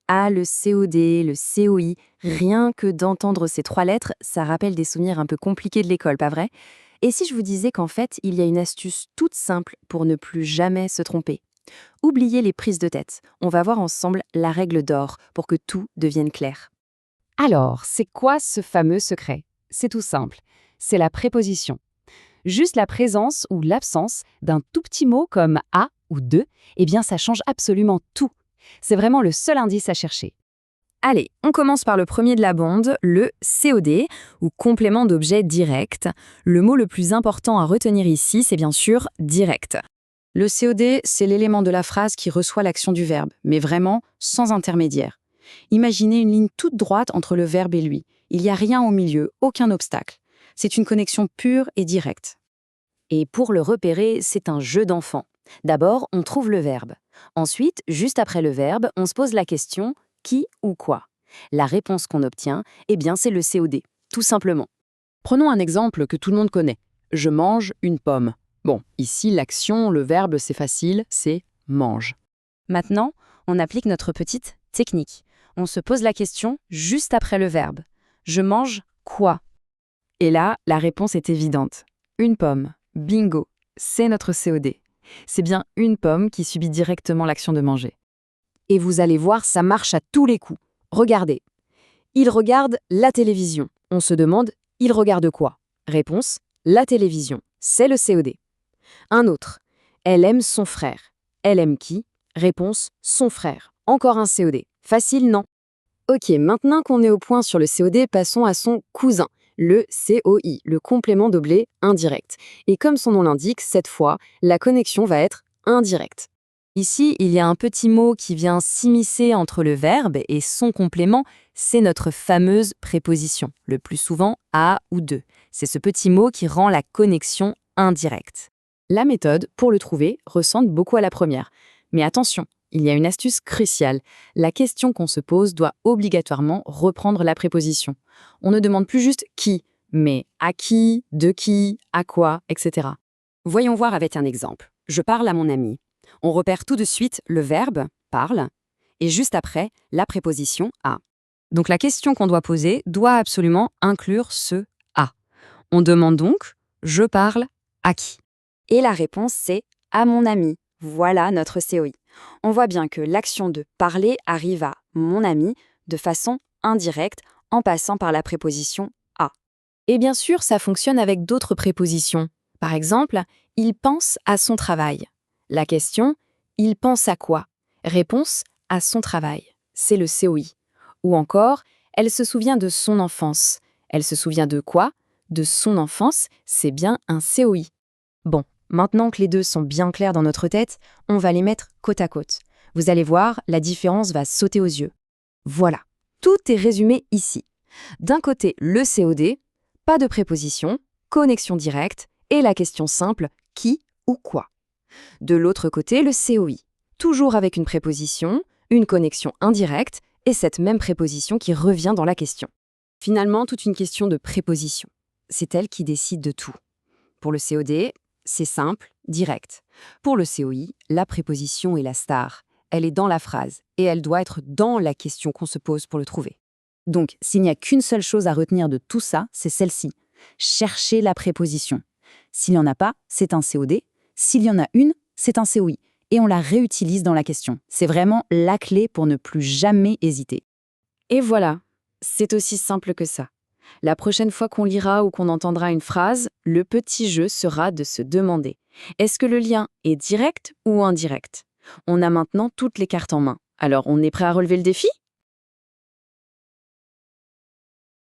Ah, le COD, le COI, rien que d'entendre ces trois lettres, ça rappelle des souvenirs un peu compliqués de l'école, pas vrai? Et si je vous disais qu'en fait, il y a une astuce toute simple pour ne plus jamais se tromper? Oubliez les prises de tête. On va voir ensemble la règle d'or pour que tout devienne clair. Alors, c'est quoi ce fameux secret? C'est tout simple. C'est la préposition. Juste la présence ou l'absence d'un tout petit mot comme à ou de, eh bien ça change absolument tout. C'est vraiment le seul indice à chercher. Allez, on commence par le premier de la bande, le COD, ou complément d'objet direct. Le mot le plus important à retenir ici, c'est bien sûr direct. Le COD, c'est l'élément de la phrase qui reçoit l'action du verbe, mais vraiment sans intermédiaire. Imaginez une ligne toute droite entre le verbe et lui. Il n'y a rien au milieu, aucun obstacle. C'est une connexion pure et directe. Et pour le repérer, c'est un jeu d'enfant. D'abord, on trouve le verbe. Ensuite, juste après le verbe, on se pose la question qui ou quoi. La réponse qu'on obtient, eh bien, c'est le COD, tout simplement. Prenons un exemple que tout le monde connaît. Je mange une pomme. Bon, ici, l'action, le verbe, c'est facile, c'est mange. Maintenant, on applique notre petite technique. On se pose la question juste après le verbe. Je mange quoi? Et là, la réponse est évidente. Une pomme. Bingo, c'est notre COD. C'est bien une pomme qui subit directement l'action de manger. Et vous allez voir, ça marche à tous les coups. Regardez. Il regarde la télévision. On se demande, il regarde quoi? Réponse, la télévision. C'est le COD. Un autre. Elle aime son frère. Elle aime qui? Réponse, son frère. Encore un COD. Facile, non? Ok, maintenant qu'on est au point sur le COD, passons à son cousin, le COI, le complément d'objet indirect. Et comme son nom l'indique, cette fois, la connexion va être indirecte. Ici, il y a un petit mot qui vient s'immiscer entre le verbe et son complément, c'est notre fameuse préposition, le plus souvent à ou de. C'est ce petit mot qui rend la connexion indirecte. La méthode, pour le trouver, ressemble beaucoup à la première. Mais attention, il y a une astuce cruciale. La question qu'on se pose doit obligatoirement reprendre la préposition. On ne demande plus juste qui, mais à qui, de qui, à quoi, etc. Voyons voir avec un exemple. Je parle à mon ami. On repère tout de suite le verbe parle et juste après la préposition à. Donc la question qu'on doit poser doit absolument inclure ce à. On demande donc je parle à qui? Et la réponse c'est à mon ami. Voilà notre COI. On voit bien que l'action de parler arrive à mon ami de façon indirecte en passant par la préposition à. Et bien sûr, ça fonctionne avec d'autres prépositions. Par exemple, il pense à son travail. La question, il pense à quoi? Réponse, à son travail. C'est le COI. Ou encore, elle se souvient de son enfance. Elle se souvient de quoi? De son enfance, c'est bien un COI. Bon, maintenant que les deux sont bien clairs dans notre tête, on va les mettre côte à côte. Vous allez voir, la différence va sauter aux yeux. Voilà, tout est résumé ici. D'un côté, le COD, pas de préposition, connexion directe, et la question simple, qui ou quoi. De l'autre côté, le COI, toujours avec une préposition, une connexion indirecte, et cette même préposition qui revient dans la question. Finalement, toute une question de préposition. C'est elle qui décide de tout. Pour le COD, c'est simple, direct. Pour le COI, la préposition est la star. Elle est dans la phrase et elle doit être dans la question qu'on se pose pour le trouver. Donc, s'il n'y a qu'une seule chose à retenir de tout ça, c'est celle-ci. Cherchez la préposition. S'il n'y en a pas, c'est un COD. S'il y en a une, c'est un COI. Et on la réutilise dans la question. C'est vraiment la clé pour ne plus jamais hésiter. Et voilà, c'est aussi simple que ça. La prochaine fois qu'on lira ou qu'on entendra une phrase, le petit jeu sera de se demander: est-ce que le lien est direct ou indirect? On a maintenant toutes les cartes en main. Alors, on est prêt à relever le défi?